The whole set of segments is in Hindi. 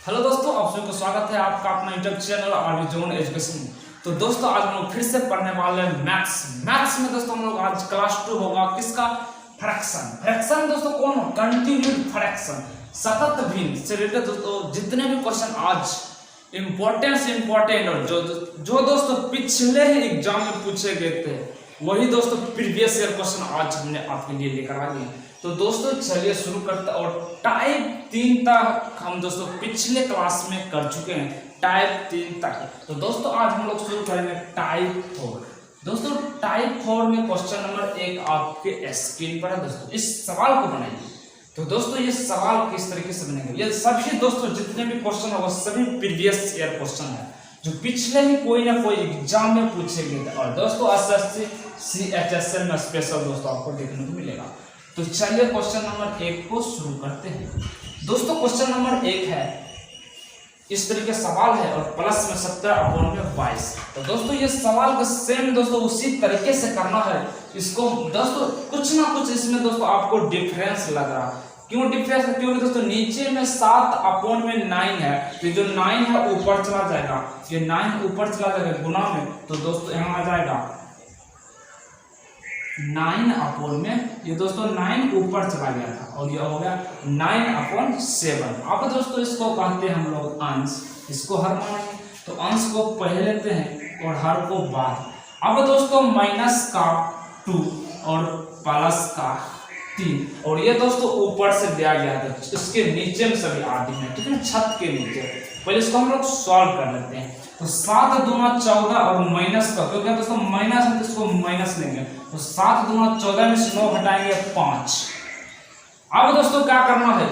हेलो दोस्तों, आप सभी को स्वागत है आपका अपना YouTube channel RV zone education. तो दोस्तों आज हम लोग फिर से पढ़ने वाले हैं मैथ्स में दोस्तों हम लोग आज क्लास 2 होगा किसका? फ्रैक्शन दोस्तों कौन? कंटिन्यूड फ्रैक्शन, सतत भिन्न से रिलेटेड दोस्तों जितने भी क्वेश्चन आज इम्पोर्टेंट और जो दोस्तों पिछले ही एग्जाम में पूछे गए थे वही दोस्तों प्रीवियस ईयर क्वेश्चन आज हमने आपके लिए लेकर आ गए। तो दोस्तों चलिए शुरू करते हैं। और टाइप 3 तक हम दोस्तों पिछले क्लास में कर चुके हैं, टाइप 3 तक। तो दोस्तों आज हम लोग शुरू करेंगे टाइप 4। दोस्तों टाइप 4 में क्वेश्चन नंबर 1 आपके स्क्रीन पर है। दोस्तों इस सवाल को बनाइए। तो दोस्तों ये सवाल किस तरीके से बनेंगे, ये सभी दोस्तों जितने भी क्वेश्चन होगा सभी प्रीवियस ईयर क्वेश्चन है जो पिछले ही कोई ना कोई एग्जाम में पूछे गए थे। और दोस्तों एसएससी CHSL में स्पेशल दोस्तों आपको देखने को मिलेगा। तो चलिए क्वेश्चन नंबर 1 को शुरू करते हैं। दोस्तों क्वेश्चन नंबर 1 है, इस तरीके सवाल है और प्लस में 17/22। तो दोस्तों ये सवाल का सेम दोस्तों उसी तरीके से करना है। इसको दोस्तों कुछ ना कुछ इसमें दोस्तों आपको डिफरेंस लग रहा है। क्यों डिफरेंस है? क्योंकि दोस्तों नीचे में 7/9 है, तो जो 9 है ऊपर चला जाएगा, ये 9 ऊपर चला जाएगा गुना में। तो दोस्तों यहाँ आ जाएगा 9 में, ये दोस्तों 9 ऊपर चला गया था और ये हो गया 9/7। अब दोस्तों इसको कहते हैं हम लोग अंश, इसको हर मानेंगे तो अंश को पहले लेते हैं और हर को बाद। अब दोस्तों माइनस का 2 और प्लस का 3 और ये दोस्तों ऊपर से दिया गया था, इसके नीचे में सभी आदि में, ठीक है, छत के नीचे। पहले इसको हम लोग सॉल्व कर लेते हैं। तो 7 दूना 14 और माइनस का, क्योंकि दोस्तों माइनस है तो इसको माइनस लेंगे। तो 7 दूना 14 में से 9 घटाएंगे 5। अब दोस्तों क्या करना है,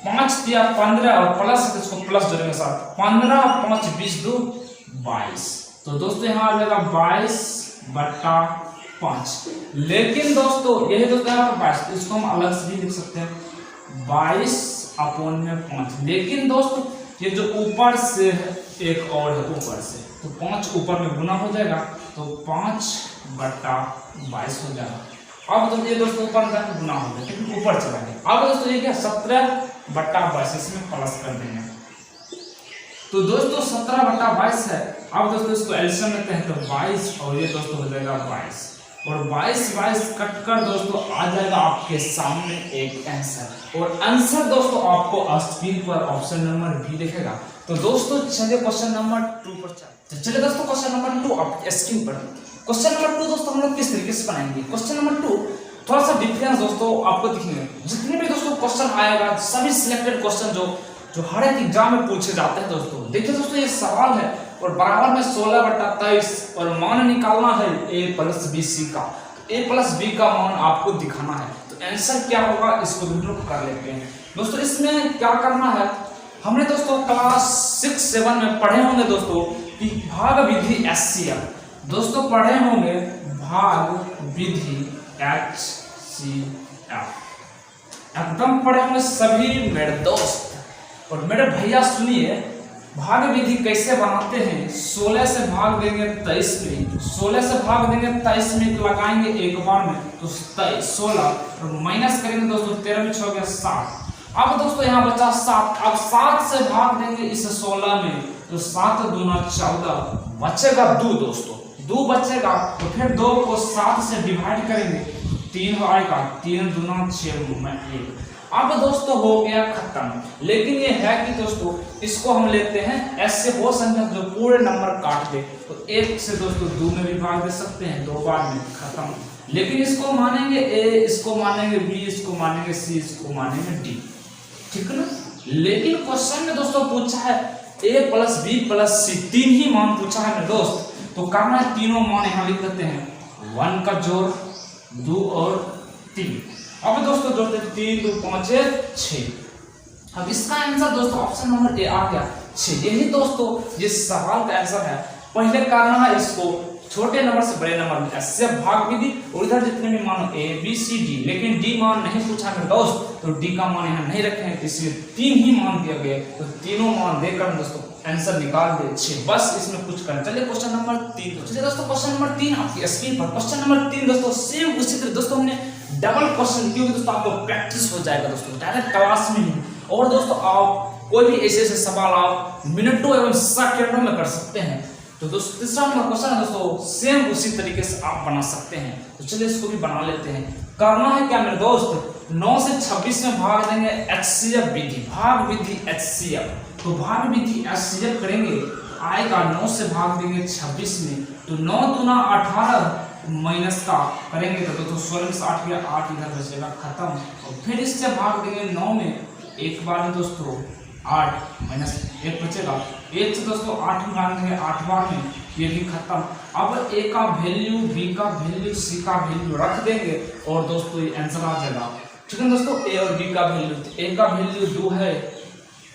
5 दिया 15 और प्लस है तो इसको प्लस जोड़ेंगे साथ। 15 5 20 2 22। तो दोस्तों यहाँ आ जाएगा 22/5। लेकिन दोस्तों यही दोस्तों यहाँ पर 22, इसको हम अलग से भी लिख सकते हैं 22/5। लेकिन दोस्तों ये जो ऊपर से एक और है ऊपर से, तो 5 ऊपर में गुना हो जाएगा तो 5/22 हो जाएगा। अब तो ये दोस्तों ऊपर जाकर गुना हो गया, लेकिन ऊपर चला गया। अब दोस्तों ये क्या 17/22, इसमें प्लस कर देंगे। तो दोस्तों 17/22 है। अब दोस्तों इसको एलसीएम लेते हैं तो 22 और ये दोस्तों हो जाएगा 22 और 22 कट कर दोस्तों आ जाएगा आपके सामने एक आंसर। और आंसर दोस्तों आपको स्क्रीन पर ऑप्शन नंबर भी दिखेगा। तो दोस्तों चलिए क्वेश्चन नंबर 2 पर चलते हैं। चलिए दोस्तों क्वेश्चन नंबर 2 आपके स्क्रीन पर। क्वेश्चन नंबर 2 दोस्तों हम लोग किस तरीके से बनाएंगे? क्वेश्चन नंबर 2 थोड़ा सा डिफरेंस दोस्तों आपको दिखेंगे। जितने भी दोस्तों क्वेश्चन आएगा सभी सिलेक्टेड क्वेश्चन जो हर एक एग्जाम में पूछे जाते हैं। दोस्तों देखिए दोस्तों ये सवाल है और बराबर में 16/23 और मान निकालना है a + bc का। a + b का मान आपको दिखाना है। तो आंसर क्या होगा इसको भी लोग कर लेते हैं। दोस्तों इसमें क्या करना है, हमने दोस्तों क्लास 6-7 में पढ़े होंगे दोस्तों कि भाग विधि HCF। दोस्तों पढ़े होंगे भाग विधि HCF, एकदम पढ़े होंगे सभी मेरे दोस्त। और मेरे भैया सुनिए, भाग विधि कैसे बनाते हैं। 16 से भाग देंगे 23 में, 16 से भाग देंगे 23 में, लगाएंगे एक बार में तो 16 और माइनस करेंगे दोस्तों 13 में 6 हो गया 7। अब दोस्तों यहाँ बचा 7। अब 7 से भाग देंगे इस 16 में तो 7 दूना 14, बचेगा 2 दोस्तों, 2 बचेगा। तो फिर 2 को 7 से डिवाइड करेंगे 3 आएगा, 3 दूना 6 में 1। अब दोस्तों हो गया खत्म। लेकिन ये है कि दोस्तों इसको हम लेते हैं ऐसे वो संख्या जो पूरे नंबर काट दे। तो 1 से दोस्तों 2 में भी भाग दे सकते हैं, 2 बार में खत्म। लेकिन इसको मानेंगे a, इसको मानेंगे b, इसको मानेंगे c, इसको मानेंगे d, ठीक ना। लेकिन क्वेश्चन में दोस्तों पूछा है a + b + c, 3 ही मान पूछा है मेरे दोस्त। तो करना है तीनों मान यहाँ लिख देते हैं, 1 का जोड़ 2 और 3। अब दोस्तों जोड़ते 3 2 5 6। अब इसका आंसर दोस्तों ऑप्शन नंबर ए आ गया 6। यही दोस्तों जिस सवाल का आंसर है। पहले करना है इसको छोटे नंबर से बड़े नंबर में ऐसे भाग विधि और इधर जितने भी मान a b c d, लेकिन d मान नहीं पूछा है दोस्त, तो d का मान यहाँ नहीं रखे हैं, इसलिए 3 ही मान दिया गया। तो तीनों मान देकर दोस्तों आंसर निकाल दे 6। बस इसमें कुछ करना। चलिए क्वेश्चन नंबर 3। चलिए दोस्तों क्वेश्चन नंबर 3 आपकी स्क्रीन पर। क्वेश्चन नंबर 3 दोस्तों सेम उसी तरह दोस्तों हमने डबल क्वेश्चन, क्योंकि दोस्तों आपको प्रैक्टिस हो जाएगा दोस्तों डायरेक्ट क्लास में ही। और दोस्तों आप कोई भी ऐसे ऐसे सवाल आप मिनटों एवं सेकंडों में कर सकते हैं। तो दोस्तों तीसरा नंबर क्वेश्चन है दोस्तों, सेम उसी तरीके से आप बना सकते हैं। तो चलिए इसको भी बना लेते हैं। करना है क्या मेरे दोस्त, 9 से 26 में भाग देंगे HCF विधि, भाग विधि HCF। तो भाग विधि HCF करेंगे, आएगा 9 से भाग देंगे 26 में, तो 9 दूना 18 माइनस का करेंगे तो दोस्तों 16 से 8 गया, 8 इधर बचेगा खत्म। और फिर इससे भाग देंगे 9 में एक बार में दोस्तों 8 माइनस 1 बचेगा, 1 से दोस्तों 8 में भाग देंगे 8 बार में, ये भी खत्म। अब ए का वैल्यू, बी का वैल्यू, सी का वैल्यू रख देंगे और दोस्तों ये आंसर आ जाएगा। ठीक है दोस्तों, ए और बी का वैल्यू, ए का वैल्यू 2 है,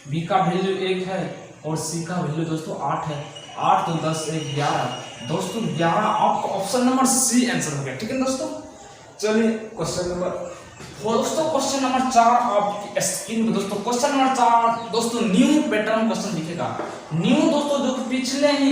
बी का वैल्यू 1 है और सी का वैल्यू दोस्तों 8 है। 8 तो 10 1 11 दोस्तों 11, आपका ऑप्शन नंबर सी आंसर हो गया। ठीक है दोस्तों, चलिए क्वेश्चन नंबर दोस्तों, क्वेश्चन नंबर 4 आपकी स्क्रीन में दोस्तों। क्वेश्चन नंबर 4 दोस्तों न्यू पैटर्न क्वेश्चन दिखेगा। न्यू दोस्तों जो पिछले ही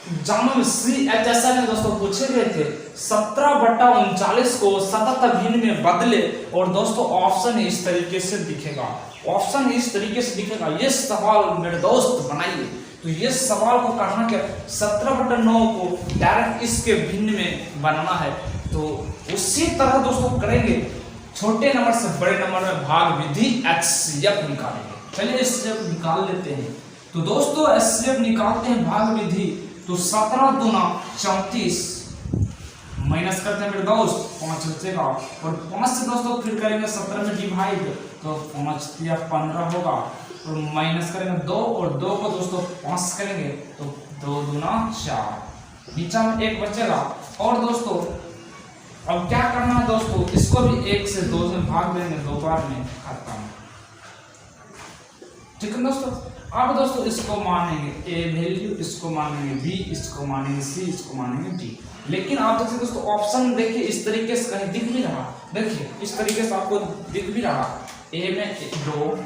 एग्जाम में CHSL में दोस्तों पूछे गए थे, 17/39 को सतत भिन्न में बदले, और दोस्तों ऑप्शन इस तरीके से दिखेगा, ऑप्शन इस तरीके से दिखेगा। ये सवाल मेरे दोस्त बनाइए। तो ये सवाल को करना क्या, 17/9 को डायरेक्ट इसके भिन्न में बनाना है। तो उसी तरह दोस्तों करेंगे, छोटे नंबर से बड़े नंबर में भाग विधि HCF निकालेंगे। चलिए HCF निकाल लेते हैं। तो दोस्तों HCF निकालते हैं भाग विधि, तो 17 दूना 34 माइनस करते हैं मेरे दोस्त 5 बचेगा, और 5 से दोस्तों फिर करेंगे 17 में डिवाइड, तो 5 या 15 होगा, और माइनस करेंगे 2 और 2 को दोस्तों 5 करेंगे तो 2 दूना 4, नीचे में 1 बचेगा। और दोस्तों अब क्या करना है दोस्तों, इसको भी 1 से 2 में भाग देंगे 2 बार में, खत्म। ठीक है दोस्तों, अब दोस्तों इसको मानेंगे A वैल्यू, इसको मानेंगे B, इसको मानेंगे C, इसको मानेंगे D। लेकिन आप देखिए दोस्तों ऑप्शन देखिए इस तरीके से कहीं दिख भी रहा, देखिए इस तरीके से आपको दिख भी रहा, A में 2,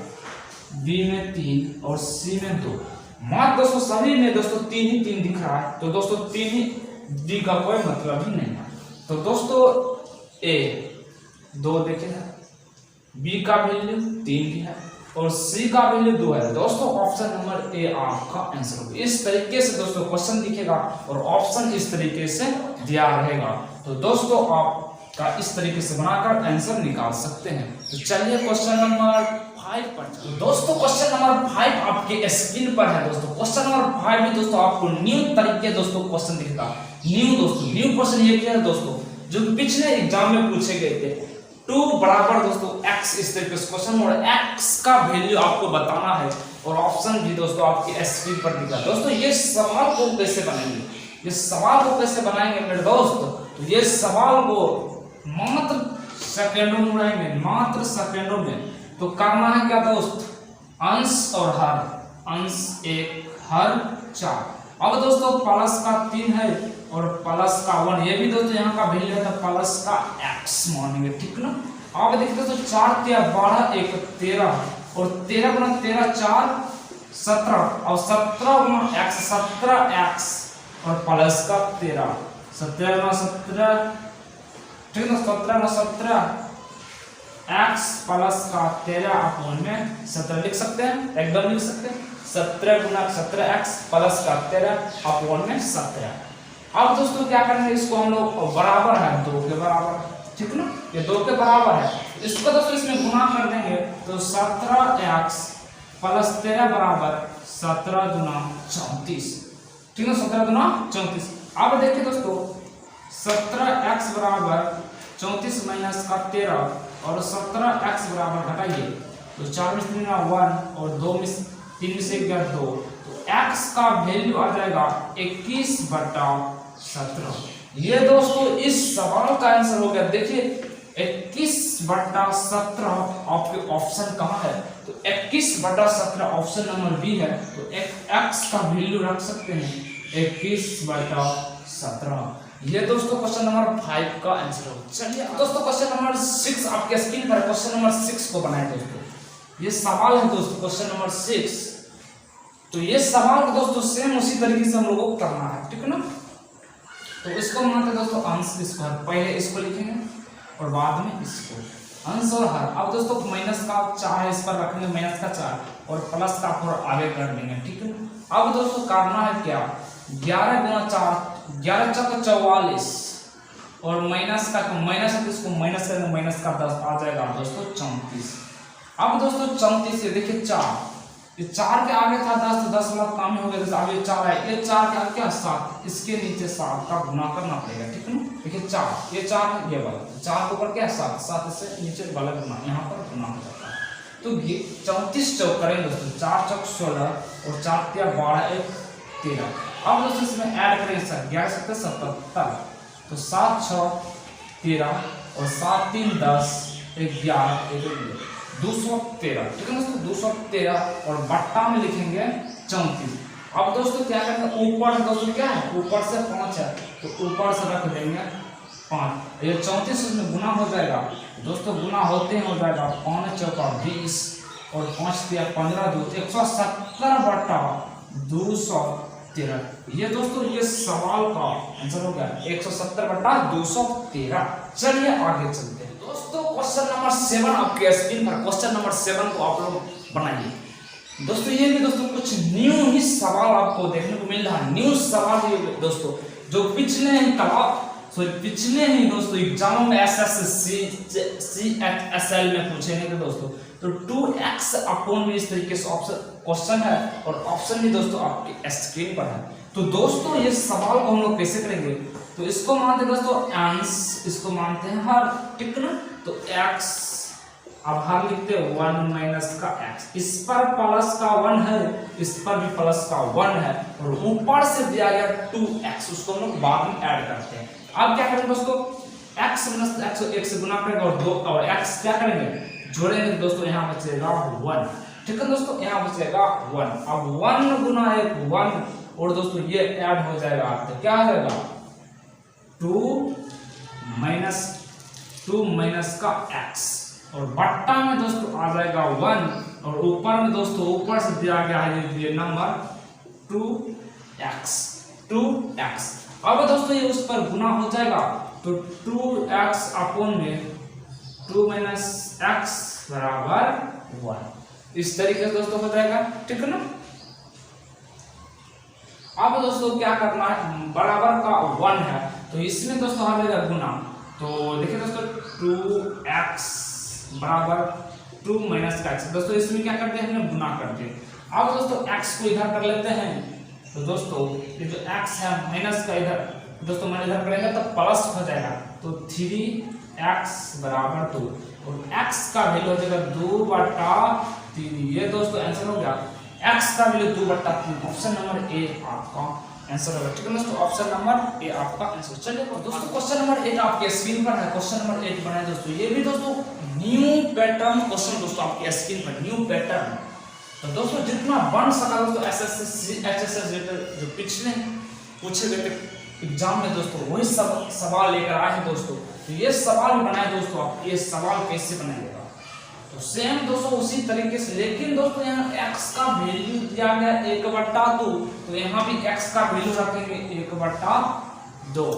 B में 3 और C में 2। मात्र दोस्तों सभी में दोस्तों 3 ही 3 दिख रहा है, तो दोस्तों 3 ही, D का कोई मतलब ही नहीं है। तो दोस्तों A 2 देखे, B का वैल्यू 3 भी है और C का वैल्यू 2 है। दोस्तों ऑप्शन नंबर A आपका आंसर होगा। इस तरीके से दोस्तों क्वेश्चन दिखेगा और ऑप्शन इस तरीके से दिया रहेगा। तो दोस्तों आपका इस तरीके से बनाकर आंसर निकाल सकते हैं। तो चलिए क्वेश्चन नंबर 5 पर। तो दोस्तों क्वेश्चन नंबर 5 आपके स्क्रीन पर है दोस्तों। क्वेश्चन नंबर 5 में दोस्तों आपको न्यू तरीके दोस्तों क्वेश्चन दिखेगा। न्यू दोस्तों न्यू क्वेश्चन ये क्या है दोस्तों, जो पिछले एग्जाम में पूछे गए थे। 2 बराबर दोस्तों x इस तरीके से क्वेश्चन, और x का वैल्यू आपको बताना है, और ऑप्शन भी दोस्तों आपकी स्क्रीन पर दिख रहा है। दोस्तों ये सवाल को कैसे बनाएंगे, ये सवाल को कैसे बनाएंगे मेरे दोस्त, तो ये सवाल को मात्र सेकंडों में बनाएंगे, मात्र सेकंडों में। तो करना है क्या दोस्त, अंश और हर, अंश 1 हर 4। अब दोस्तों प्लस का 3 है और प्लस का 1, ये भी दोस्तों यहाँ का वैल्यू है, तो प्लस का x मानेंगे। ठीक ना, अब देखिए दोस्तों 4 3 12 1 13, और 13 गुना 13 4 17, और 17 गुना x 17x, और प्लस का 13, 17 गुना 17, ठीक है, 17 गुना 17 x प्लस का 13 अपॉन में 17 लिख सकते हैं, एकदम लिख सकते हैं। 17 गुना 17x प्लस का 13 अपॉन में 17। अब दोस्तों क्या करेंगे, इसको हम लोग बराबर है 2 के बराबर, ठीक ना, ये 2 के बराबर है, इसको दोस्तों इसमें गुना कर देंगे तो 17x प्लस 13 बराबर 17 गुना 34, ठीक है, 17 गुना 34। अब देखिए दोस्तों 17x बराबर 34 माइनस का 13, और 17x बराबर घटाइए तो 4 में 3 1 और 2 में 3 में से 1 2, तो x का वैल्यू आ जाएगा 21/17। ये दोस्तों इस सवाल का आंसर हो गया। देखिए 21/17 आपके ऑप्शन कहाँ है, तो 21/17 ऑप्शन नंबर बी है। तो x का वैल्यू रख सकते हैं 21/17। ये दोस्तों क्वेश्चन नंबर 5 का आंसर हो। चलिए दोस्तों क्वेश्चन नंबर 6 आपके स्क्रीन पर, क्वेश्चन नंबर 6 को बनाए दोस्तों। ये सवाल है दोस्तों क्वेश्चन नंबर 6। तो ये सवाल को दोस्तों सेम उसी तरीके से हम लोगों को करना है, ठीक है ना। तो इसको बनाते दोस्तों अंश स्क्वायर, पहले इसको लिखेंगे और बाद में इसको। अंश और हर। अब दोस्तों माइनस का 4 है, इस पर रखेंगे माइनस का 4 और प्लस का 4 आगे कर देंगे, ठीक है। अब दोस्तों करना है क्या, 11 गुना 4, 11 चौक 44 और माइनस का माइनस है तो इसको माइनस करेंगे, माइनस का 10 आ जाएगा दोस्तों 34। अब दोस्तों 34 ये देखिए 4, ये 4 के आगे था 10 तो 10 वाला काम ही हो गया, अब ये 4 है, ये 4 के आगे क्या 7, इसके नीचे 7 का गुना करना पड़ेगा, ठीक है ना। देखिए 4 ये 4 है, ये वाला 4 के ऊपर क्या 7, 7 से नीचे वाला गुना यहाँ पर गुना हो जाता है। तो ये 34 चौक करेंगे दोस्तों, 4 चौक 16 और 4 तिया 12 1 13। अब दोस्तों इसमें ऐड करेंगे सर 11 7 77 तो 7 6 13 और 7 3 10 11 213, ठीक है दोस्तों 213 और बट्टा में लिखेंगे 34। अब दोस्तों क्या करेंगे, ऊपर दोस्तों क्या है, ऊपर से 5 है तो ऊपर से रख देंगे 5, ये 34 में गुना हो जाएगा दोस्तों, गुना होते हो जाएगा 5 चौका 20 और 5 तिया 15 2 170 बट्टा 213। ये दोस्तों ये सवाल का आंसर हो गया 170 बट्टा 213। चलिए आगे चलते हैं दोस्तों, क्वेश्चन नंबर 7 आपके स्क्रीन पर, क्वेश्चन नंबर 7 को आप लोग बनाइए दोस्तों। ये भी दोस्तों कुछ न्यू ही सवाल आपको देखने को मिल रहा है, न्यू सवाल ये दोस्तों जो पिछले ही दोस्तों एग्जाम में एसएससी CHSL में पूछे नहीं थे दोस्तों। तो 2x अपॉन में इस तरीके से ऑप्शन क्वेश्चन है और ऑप्शन भी दोस्तों आपके स्क्रीन पर है। तो दोस्तों ये सवाल को हम लोग कैसे करेंगे, तो इसको मानते हैं दोस्तों अंश, इसको मानते हैं हर, ठीक ना। तो x अब हर लिखते हैं 1 माइनस का x, इस पर प्लस का 1 है, इस पर भी प्लस का 1 है और ऊपर से दिया गया 2x, उसको हम लोग बाद में ऐड करते हैं। अब क्या करेंगे दोस्तों, x माइनस x 1 से गुना करेंगे और 2 और x क्या करेंगे जोड़ेंगे दोस्तों, यहाँ बचेगा 1, ठीक है दोस्तों, यहाँ बचेगा 1। अब 1 गुना 1 और दोस्तों ये ऐड हो जाएगा आपका क्या हो जाएगा 2 माइनस का x और बट्टा में दोस्तों आ जाएगा 1 और ऊपर में दोस्तों ऊपर से दिया गया है ये नंबर 2x। अब दोस्तों ये उस पर गुना हो जाएगा तो 2x अपॉन में 2 माइनस x बराबर 1, इस तरीके से दोस्तों हो जाएगा, ठीक है ना। अब दोस्तों क्या करना है, बराबर का 1 है तो इसमें दोस्तों आ जाएगा गुना, तो देखिए दोस्तों 2x बराबर 2 माइनस का x, दोस्तों इसमें क्या करते हैं हमने गुना करते हैं। अब दोस्तों x को इधर कर लेते हैं, तो दोस्तों ये जो x है माइनस का इधर दोस्तों मैं इधर करेंगे तो प्लस हो जाएगा, तो 3x बराबर 2 और x का वैल्यू हो जाएगा 2/3। ये दोस्तों आंसर हो गया, x का वैल्यू 2/3, ऑप्शन नंबर ए आपका आंसर होगा, ठीक है दोस्तों, ऑप्शन नंबर ए आपका आंसर। चलिए दोस्तों क्वेश्चन नंबर 8 आपके स्क्रीन पर है, क्वेश्चन नंबर 8 बनाए दोस्तों। ये भी दोस्तों न्यू पैटर्न क्वेश्चन दोस्तों आपके स्क्रीन पर, न्यू पैटर्न। तो दोस्तों जितना बन सका दोस्तों एसएससी HSS जो पिछले पूछे गए थे एग्जाम में दोस्तों वही सब सवाल लेकर आए हैं दोस्तों। तो ये सवाल बनाए दोस्तों, आप ये सवाल कैसे बनाइएगा, तो सेम दोस्तों उसी तरीके से, लेकिन दोस्तों यहाँ x का वैल्यू दिया गया 1/2, तो यहाँ भी x का वैल्यू रखेंगे 1/2।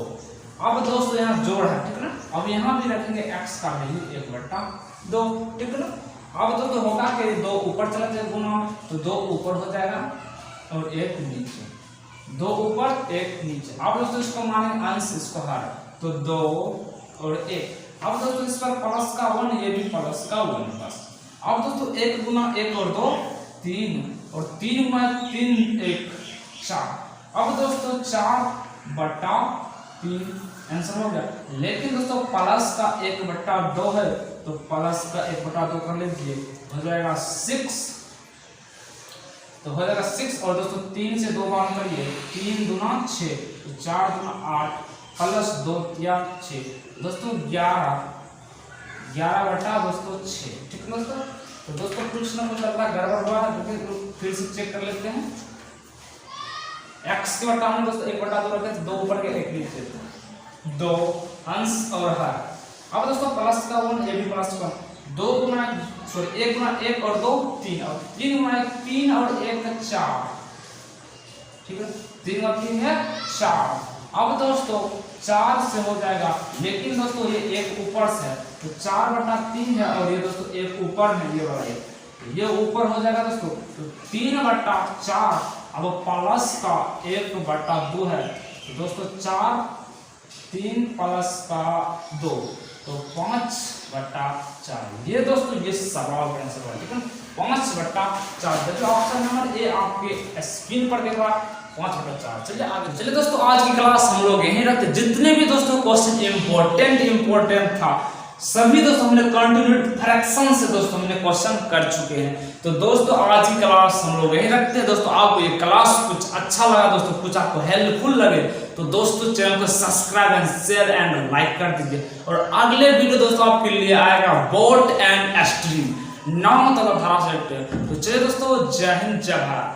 अब दोस्तों यहाँ जोड़ है, ठीक है ना, अब यहाँ भी रखेंगे x का वैल्यू 1/2, ठीक है ना। अब दोस्तों होगा कि 2 ऊपर चला जाए गुना, तो 2 ऊपर हो जाएगा और 1 नीचे, 2 ऊपर 1 नीचे। अब दोस्तों इसको माने अंश, इसको हर, तो 2 और 1। अब दोस्तों इस पर प्लस का 1, ये भी प्लस का 1 बस। अब दोस्तों 1 गुना 1 और 2 3 और 3 गुना 3 1 4। अब दोस्तों 4/3 आंसर हो गया, लेकिन दोस्तों प्लस का 1/2 है तो प्लस का 1/2 कर लीजिए, हो जाएगा 6, तो हो जाएगा 6 और दोस्तों 3 से 2 बार करिए, 3 दूना 6 तो 4 दूना 8 प्लस 2 या 6 दोस्तों 11 बटा दोस्तों 6, ठीक है दोस्तों। तो दोस्तों कुछ ना कुछ लगता है गड़बड़ हुआ है, तो फिर से चेक कर लेते हैं। x के बटा में दोस्तों 1/2 रखे, 2 ऊपर के 1 नीचे, 2 अंश और हर। अब दोस्तों प्लस का 1, ये भी प्लस का 2 गुना 1 गुना 1 और 2 3 और 3 गुना 1 3 और 1 4, ठीक है, 3 और 3 है 4। अब दोस्तों 4 से हो जाएगा, लेकिन दोस्तों ये 1 ऊपर से है तो 4/3 है, और ये दोस्तों एक ऊपर में ये वाला ये ऊपर हो जाएगा दोस्तों, तो 3/4। अब प्लस का 1/2 है, तो दोस्तों 4 3 प्लस का 2 तो 5/4। ये दोस्तों ये सवाल का आंसर है, ठीक है, 5/4। देखिए ऑप्शन नंबर ए आपके स्क्रीन पर देख रहा है 5/4। चलिए आगे चलिए दोस्तों, आज की क्लास हम लोग यहीं रखते। जितने भी दोस्तों क्वेश्चन इंपॉर्टेंट था सभी दोस्तों हमने कंटिन्यूड फ्रैक्शन से दोस्तों हमने क्वेश्चन कर चुके हैं। तो दोस्तों आज की क्लास हम लोग यहीं रखते हैं। दोस्तों आपको ये क्लास कुछ अच्छा लगा दोस्तों, कुछ आपको हेल्पफुल लगे तो दोस्तों चैनल को subscribe and share and like कर दीजिए। और अगले वीडियो दोस्तों आपके लिए आएगा बोट एंड स्ट्रीम, नाम मतलब धारा से। तो चलिए दोस्तों, जय हिंद जय भारत।